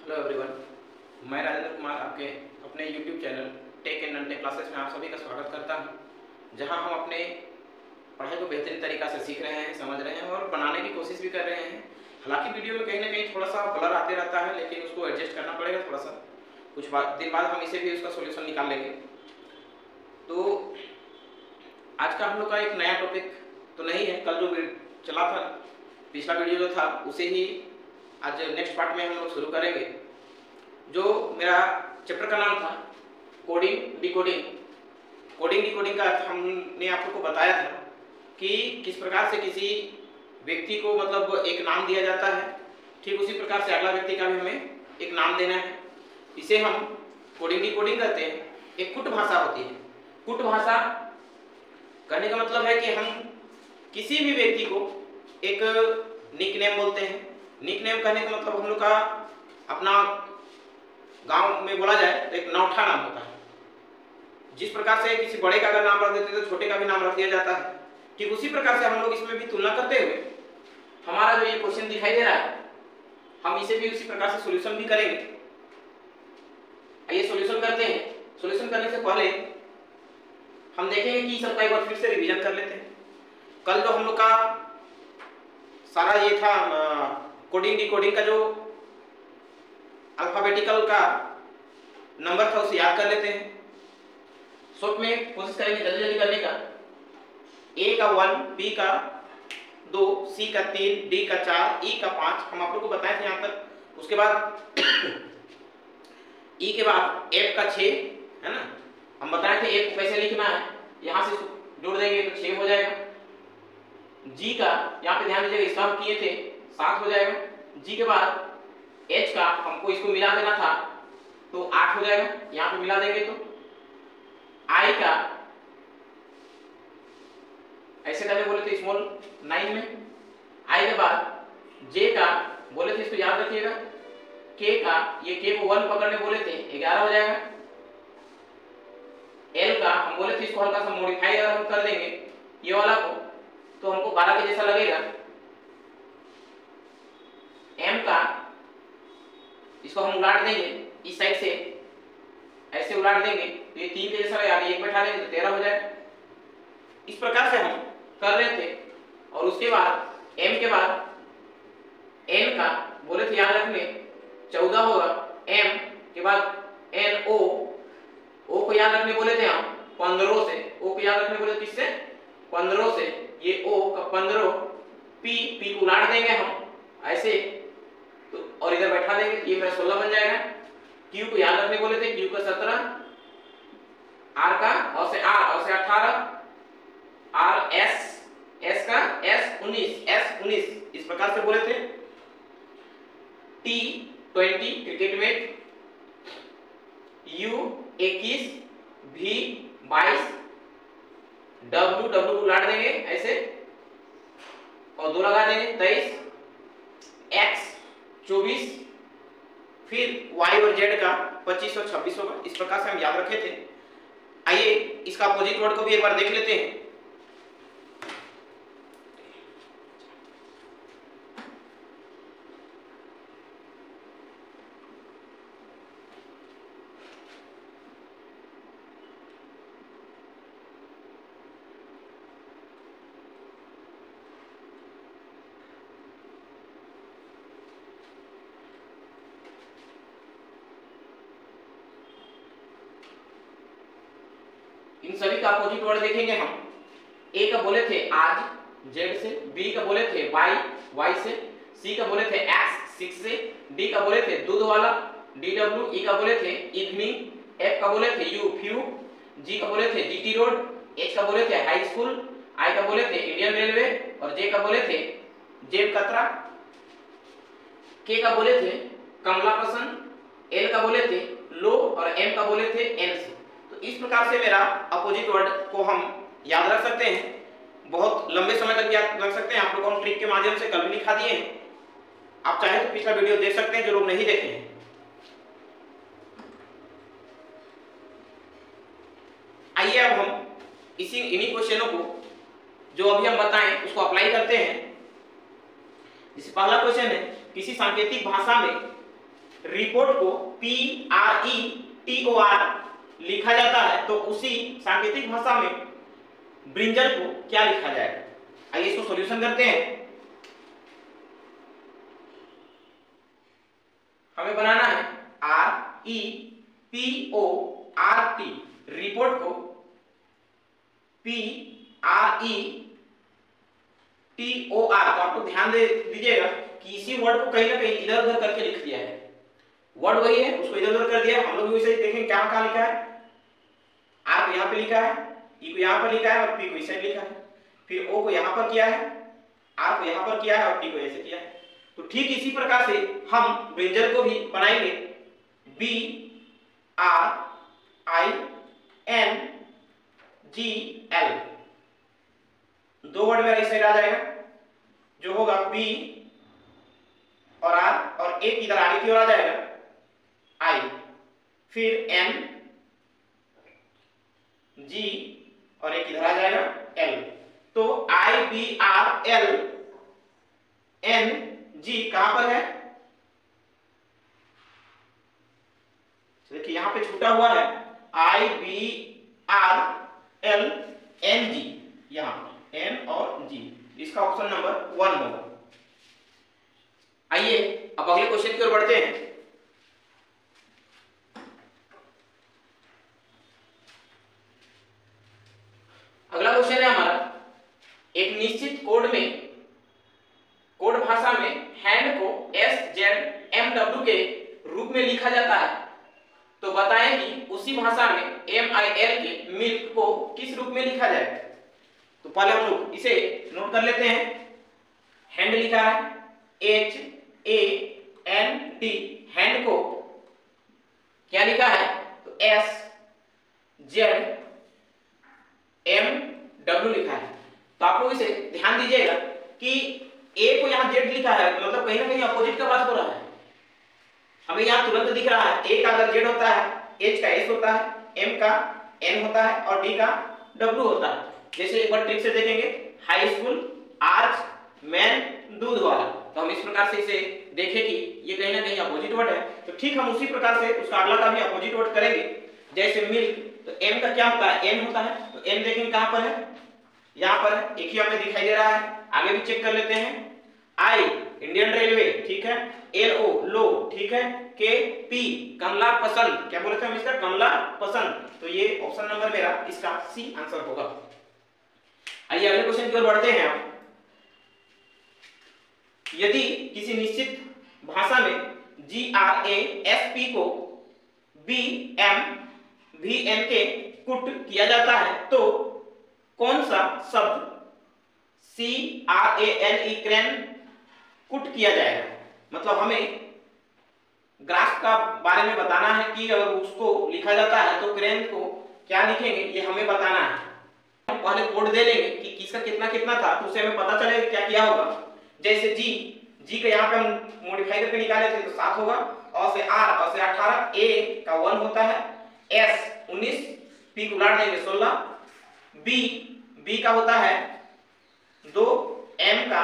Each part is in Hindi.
हेलो एवरीवन, मैं राजेंद्र कुमार आपके अपने YouTube channel tech and non tech classes में आप सभी का स्वागत करता हूं, जहां हम अपने पढ़ाई को बेहतरीन तरीका से सीख रहे हैं, समझ रहे हैं और बनाने की कोशिश भी कर रहे हैं। हालांकि वीडियो में कहीं ना कहीं थोड़ा सा ब्लर आते रहता है, लेकिन उसको एडजस्ट करना पड़ेगा थोड़ा सा। कुछ दिन बाद हम इसे भी उसका सोल्यूशन निकाल लेंगे। तो आज का हम लोग का एक नया टॉपिक तो नहीं है, कल जो चला था पिछला वीडियो जो था उसे ही आज नेक्स्ट पार्ट में हम लोग शुरू करेंगे। जो मेरा चैप्टर का नाम था कोडिंग डिकोडिंग। कोडिंग डिकोडिंग का हमने आप लोग को बताया था कि किस प्रकार से किसी व्यक्ति को मतलब एक नाम दिया जाता है, ठीक उसी प्रकार से अगला व्यक्ति का भी हमें एक नाम देना है। इसे हम कोडिंग डिकोडिंग कहते हैं। एक कुट भाषा होती है। कुट भाषा कहने का मतलब है कि हम किसी भी व्यक्ति को एक निकनेम बोलते हैं। निकनेम कहने का मतलब हम लोग का अपना गांव में बोला जाए तो एक नौठा नाम होता है। जिस प्रकार से किसी बड़े का अगर नाम रख देते हैं तो छोटे का भी नाम रख दिया जाता है, ठीक उसी प्रकार से हम लोग इसमें भी तुलना करते हुए हमारा जो ये क्वेश्चन दिखाई दे रहा है, हम इसे भी उसी प्रकार से सॉल्यूशन भी करेंगे। आइए सॉल्यूशन करते हैं। सॉल्यूशन करने से पहले हम देखेंगे कि सबका एक बार फिर से रिवीजन कर लेते हैं। कल जो हम लोग का सारा ये था कोडिंग डिकोडिंग का जो अल्फाबेटिकल का नंबर था उसे याद कर लेते हैं। शॉर्ट में कोशिश करेंगे जल्दी जल्दी करने का। ए का 1, बी का 2, सी का 3, डी का 4, ई का 5 हम आप लोग को बताए थे यहाँ तक। उसके बाद ई के बाद एफ का 6 है ना, हम बताए थे एफ को कैसे लिखना है। यहाँ से जोड़ देंगे तो 6 हो जाएगा। जी का यहाँ पे ध्यान दीजिएगा, इसका हम किए थे 7 हो जाएगा। जी के बाद एच का हमको इसको मिला देना था तो 8 हो जाएगा, यहाँ पे मिला देंगे तो। आई का ऐसे करने बोले थे स्मॉल 9 में। आई के बाद जे का बोले थे, इसको याद रखिएगा। के का ये के को 1 पकड़ने बोले थे 11 हो जाएगा। एल का हम बोले थे इसको हल्का सा मॉडिफाई अगर हम कर देंगे ये वाला को तो हमको 12 के जैसा लगेगा। एम का इसको हम उलाट देंगे इस साइड से, ऐसे उलाट देंगे तो ये 3 के जैसा लगेगा। एक बैठा देंगे तो 13 हो जाएगा। इस प्रकार से हम कर रहे थे। और उसके बाद एम के बाद एन का बोले थे याद रखने 14 होगा। एम के बाद एन ओ को याद रखने बोले थे हम 15 से। ओ को याद रखने बोले थे किससे? 15 से। ये ओ का 15। पी को उलाट देंगे हम ऐसे तो और इधर बैठा देंगे तो ये मेरा 16 बन जाएगा। क्यू को याद रखने बोले थे, क्यू का 17। आर का और से 18। आर एस का एस 19 इस प्रकार से बोले थे। टी 20 क्रिकेट में। यू 21, भी 22, डब्ल्यू उलाट देंगे ऐसे और 2 लगा देंगे 23, एक्स 24, फिर वाई और जेड का 25 और 26 होगा। इस प्रकार से हम याद रखे थे। आइए इसका अपोजिट वर्ड को भी एक बार देख लेते हैं। इन सभी का अपोजिट वर्ड देखेंगे हम। ए का बोले थे आज, जेड से। बी का बोले थे बाई, वाई से। सी का बोले थे एक्स, 6 से। डी का बोले थे दूध वाला, DW। ई का बोले थे इवनिंग। एफ का बोले थे यू, फ्यू। जी का बोले थे GT रोड। एच का बोले थे हाई स्कूल। आई का बोले थे इंडियन रेलवे। और जे का बोले थे जेब कतरा। के का बोले थे कमला पसंद। एल का बोले थे लो और एम का बोले थे एनसी। तो इस प्रकार से मेरा अपोजिट वर्ड को हम याद रख सकते हैं। बहुत लंबे समय तक याद रख सकते हैं। आप लोगों को ट्रिक के माध्यम से कल भी दिखा दिए हैं। आप चाहे तो पिछला वीडियो देख सकते हैं जो लोग नहीं देखे हैं। आइए अब हम इन्हीं क्वेश्चनों को जो अभी हम बताएं उसको अप्लाई करते हैं। जैसे पहला क्वेश्चन है, किसी सांकेतिक भाषा में रिपोर्ट को PRETOR लिखा जाता है, तो उसी सांकेतिक भाषा में ब्रिंजल को क्या लिखा जाएगा? आइए इसको सॉल्यूशन करते हैं। हमें बनाना है REPORT, रिपोर्ट को PRETOR। तो आपको ध्यान दे दीजिएगा कि इसी वर्ड को कहीं ना कहीं इधर उधर करके लिख दिया है। वर्ड वही है, उसको इधर उधर कर दिया है। हम लोग वैसे ही देखें क्या कहाँ लिखा है। आर को यहाँ पे लिखा है, ई को यहाँ पर लिखा है और पी को इस साइड लिखा है। फिर ओ को यहाँ पर किया है, आर को यहाँ पर किया है और टी को ऐसे किया है। तो ठीक इसी प्रकार से हम ब्रिंजल को भी बनाएंगे। BRINGL, दो वर्ड मेरा इस साइड आ जाएगा, जो होगा बी और आर, और एक इधर आगे की ओर आ जाएगा आई, फिर एन जी और एक इधर आ जाएगा एल। तो IBRL NG कहां पर है? देखिए यहां पे छूटा हुआ है IBRL NG, यहां N और G, इसका ऑप्शन नंबर 1 होगा। आइए अब अगले क्वेश्चन की ओर बढ़ते हैं। अगला क्वेश्चन है हमारा, एक निश्चित कोड भाषा में हैंड को SZMW के रूप में लिखा जाता है, तो बताएं कि उसी भाषा में MIL के मिल्क को किस रूप में लिखा जाए। तो पहले हम लोग इसे नोट कर लेते हैं। हैंड लिखा है HAND, हैंड को क्या लिखा है? तो SZMW लिखा है। तो आप लोग इसे ध्यान दीजिएगा कि ए को यहाँ जेड लिखा है, मतलब कहीं ना कहीं अपोजिट का बात हो रहा है। हमें यहाँ तुरंत दिख रहा है, ए का अगर जेड होता है, एच का एस होता है, एम का एन होता है और डी का डब्ल्यू होता है। जैसे एक बार ट्रिक से देखेंगे, हाई स्कूल, आर्च, मैन, दूध वाला। तो हम इस प्रकार से इसे देखें कि ये कहीं ना कहीं अपोजिट वर्ड है, तो ठीक हम उसी प्रकार से उसका अगला का भी अपोजिट वर्ड करेंगे। जैसे मिल्क, तो एम का क्या होता है? एन होता है। तो एन देखेंगे कहां पर है? यहाँ पर है, एक ही हमें दिखाई दे रहा है। आगे भी चेक कर लेते हैं। आई इंडियन रेलवे, ठीक है। LO लो, ठीक है। KP कमला पसंद, क्या बोले थे हम इसका? कमला पसंद। तो ये ऑप्शन नंबर मेरा इसका सी आंसर होगा। आइए अगले क्वेश्चन की ओर बढ़ते हैं। यदि किसी निश्चित भाषा में GRASP को BMVN के कुट किया जाता है, तो कौन सा शब्द CRANE क्रेन कुट किया जाएगा? मतलब हमें ग्राफ का बारे में बताना है कि अगर उसको लिखा जाता है तो क्रेन को क्या लिखेंगे, ये हमें बताना है। हम पहले कोड दे लेंगे कि किसका कितना कितना था, तो उससे हमें पता चलेगा क्या किया होगा। जैसे जी का यहाँ पे हम मॉडिफाई करके निकाले थे तो 7 होगा, और से R और से 18, A का 1 होता है, S 19, P को उलाट देंगे 16, B का होता है 2, M का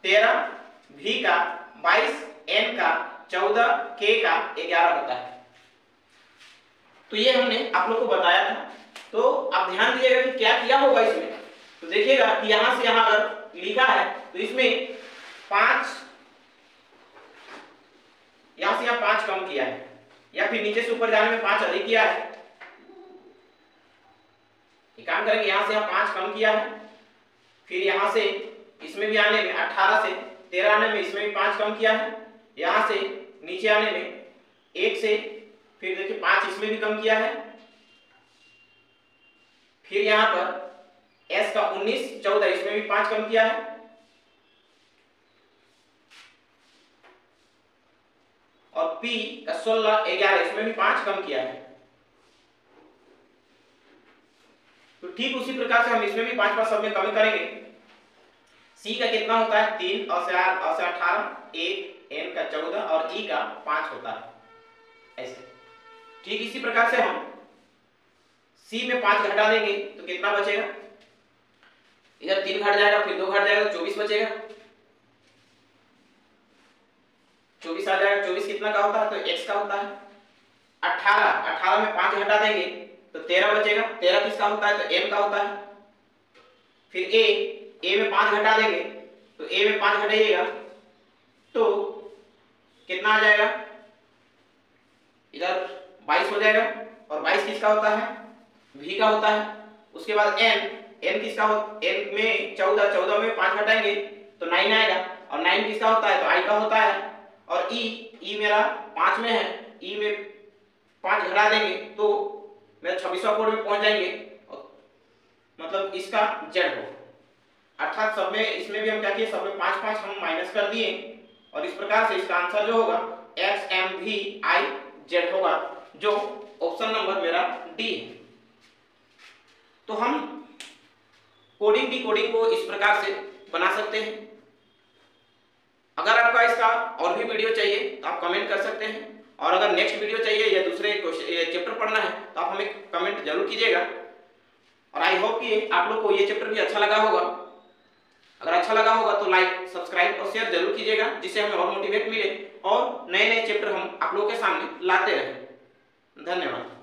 13, V का 22, N का 14, K का 11 होता है। तो ये हमने आप लोग को बताया था। तो आप ध्यान दीजिएगा कि क्या किया होगा इसमें। तो देखिएगा कि यहां से यहां अगर लिखा है तो इसमें 5, यहां से यहां 5 कम किया है, या फिर नीचे से ऊपर जाने में 5 अधिक किया है। एक काम करेंगे, यहां से यहां 5 कम किया है, फिर यहां से इसमें भी आने में 18 से 13 आने में इसमें भी 5 कम किया है, यहां से नीचे आने में 1 से फिर देखिए 5 इसमें भी कम किया है, फिर यहां पर S का 19 14 इसमें भी 5 कम किया है, और P का 16 11 इसमें भी 5 कम किया है। तो ठीक उसी प्रकार से हम इसमें भी 5 सब में कमी करेंगे। C का कितना होता है? 3 और से 8 और से 18, 1, N का 14 और E का 5 होता है, ऐसे। ठीक इसी प्रकार से हम C में 5 घटा देंगे तो कितना बचेगा? इधर 3 घट जाएगा, फिर 2 घट जाएगा तो 24 बचेगा। 24 आ जाएगा। 24 कितना का होता है? तो x का होता है। 18 में 5 घटा देंगे तो 13 बचेगा। 13 किसका होता है? तो m का होता है। फिर a में 5 घटा देंगे तो a में 5 घटाइएगा तो कितना आ जाएगा? इधर 22 हो जाएगा। और 22 किसका होता है? v का होता है। उसके बाद n किसका होता है? n में 14 में 5 घटाएंगे तो 9 आएगा। और 9 किसका होता है? तो i का होता है। और e मेरा 5 में है, e में 5 घटा देंगे तो मेरा 26वां कोड में पहुंच जाएंगे, मतलब इसका z हो। अर्थात सब में, इसमें भी हम क्या किए, सब में 5 हम माइनस कर दिए और इस प्रकार से इसका आंसर जो होगा XMVIZ होगा, जो ऑप्शन नंबर मेरा डी है। तो हम कोडिंग डिकोडिंग को इस प्रकार से बना सकते हैं। अगर आपका इसका और भी वीडियो चाहिए तो आप कमेंट कर सकते हैं, और अगर नेक्स्ट वीडियो चाहिए या दूसरे चैप्टर पढ़ना है तो आप हमें कमेंट जरूर कीजिएगा। और आई होप कि आप लोग को ये चैप्टर भी अच्छा लगा होगा। अगर अच्छा लगा होगा तो लाइक, सब्सक्राइब और शेयर जरूर कीजिएगा, जिससे हमें और मोटिवेट मिले और नए नए चैप्टर हम आप लोगों के सामने लाते रहें। धन्यवाद।